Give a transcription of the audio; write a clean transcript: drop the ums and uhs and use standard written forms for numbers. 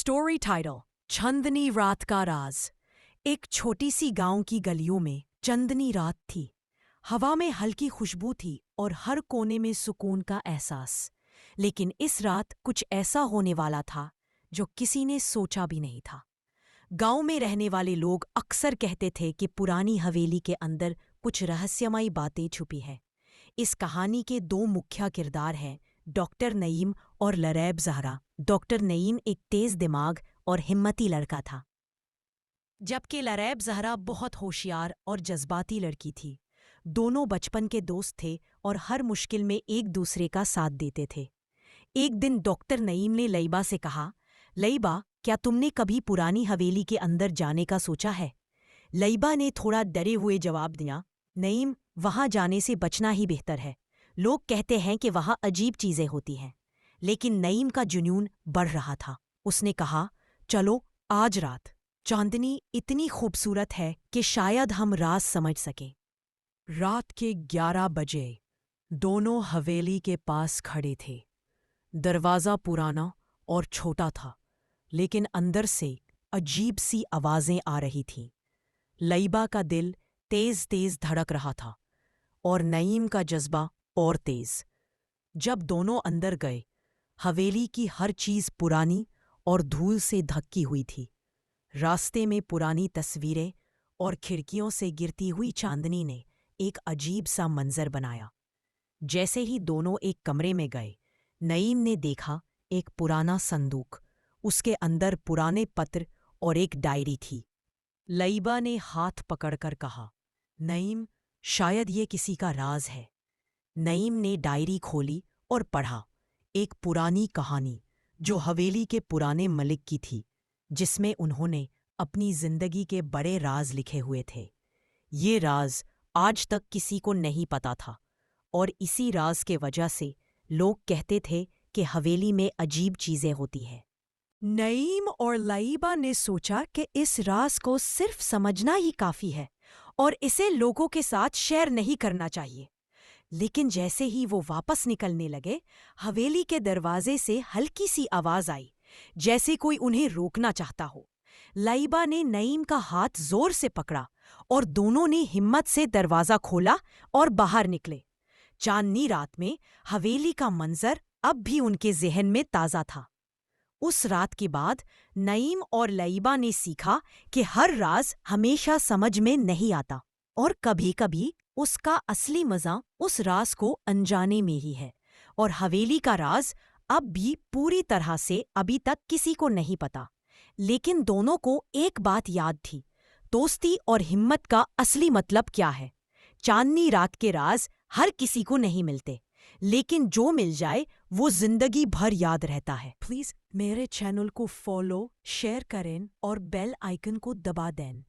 Story title चांदनी रात का राज। एक छोटी सी गांव की गलियों में चांदनी रात थी। हवा में हल्की खुशबू थी और हर कोने में सुकून का एहसास। लेकिन इस रात कुछ ऐसा होने वाला था जो किसी ने सोचा भी नहीं था। गांव में रहने वाले लोग अक्सर कहते थे कि पुरानी हवेली के अंदर कुछ रहस्यमयी बातें छुपी हैं। इस कहानी के दो मुख्य किरदार हैं, डॉक्टर नईम और लरैब ज़हरा। डॉक्टर नईम एक तेज दिमाग और हिम्मती लड़का था, जबकि लरैब ज़हरा बहुत होशियार और जज्बाती लड़की थी। दोनों बचपन के दोस्त थे और हर मुश्किल में एक दूसरे का साथ देते थे। एक दिन डॉक्टर नईम ने लईबा से कहा, लईबा, क्या तुमने कभी पुरानी हवेली के अंदर जाने का सोचा है? लईबा ने थोड़ा डरे हुए जवाब दिया, नईम, वहां जाने से बचना ही बेहतर है। लोग कहते हैं कि वहां अजीब चीजें होती हैं। लेकिन नईम का जुनून बढ़ रहा था। उसने कहा, चलो आज रात। चांदनी इतनी खूबसूरत है कि शायद हम राज समझ सकें। रात के 11 बजे दोनों हवेली के पास खड़े थे। दरवाज़ा पुराना और छोटा था, लेकिन अंदर से अजीब सी आवाज़ें आ रही थीं। लईबा का दिल तेज तेज धड़क रहा था और नईम का जज्बा और तेज। जब दोनों अंदर गए, हवेली की हर चीज पुरानी और धूल से ढकी हुई थी। रास्ते में पुरानी तस्वीरें और खिड़कियों से गिरती हुई चांदनी ने एक अजीब सा मंजर बनाया। जैसे ही दोनों एक कमरे में गए, नईम ने देखा एक पुराना संदूक। उसके अंदर पुराने पत्र और एक डायरी थी। लईबा ने हाथ पकड़कर कहा, नईम, शायद ये किसी का राज है। नईम ने डायरी खोली और पढ़ा, एक पुरानी कहानी जो हवेली के पुराने मलिक की थी, जिसमें उन्होंने अपनी जिंदगी के बड़े राज लिखे हुए थे। ये राज आज तक किसी को नहीं पता था और इसी राज के वजह से लोग कहते थे कि हवेली में अजीब चीजें होती हैं। नईम और लईबा ने सोचा कि इस राज को सिर्फ समझना ही काफी है और इसे लोगों के साथ शेयर नहीं करना चाहिए। लेकिन जैसे ही वो वापस निकलने लगे, हवेली के दरवाजे से हल्की सी आवाज आई, जैसे कोई उन्हें रोकना चाहता हो। लईबा ने नईम का हाथ जोर से पकड़ा और दोनों ने हिम्मत से दरवाजा खोला और बाहर निकले। चांदनी रात में हवेली का मंजर अब भी उनके ज़हन में ताज़ा था। उस रात के बाद नईम और लईबा ने सीखा कि हर राज हमेशा समझ में नहीं आता और कभी-कभी उसका असली मजा उस राज को अनजाने में ही है। और हवेली का राज अब भी पूरी तरह से अभी तक किसी को नहीं पता। लेकिन दोनों को एक बात याद थी, दोस्ती और हिम्मत का असली मतलब क्या है। चांदनी रात के राज हर किसी को नहीं मिलते, लेकिन जो मिल जाए वो जिंदगी भर याद रहता है। प्लीज मेरे चैनल को फॉलो, शेयर करें और बेल आइकन को दबा दें।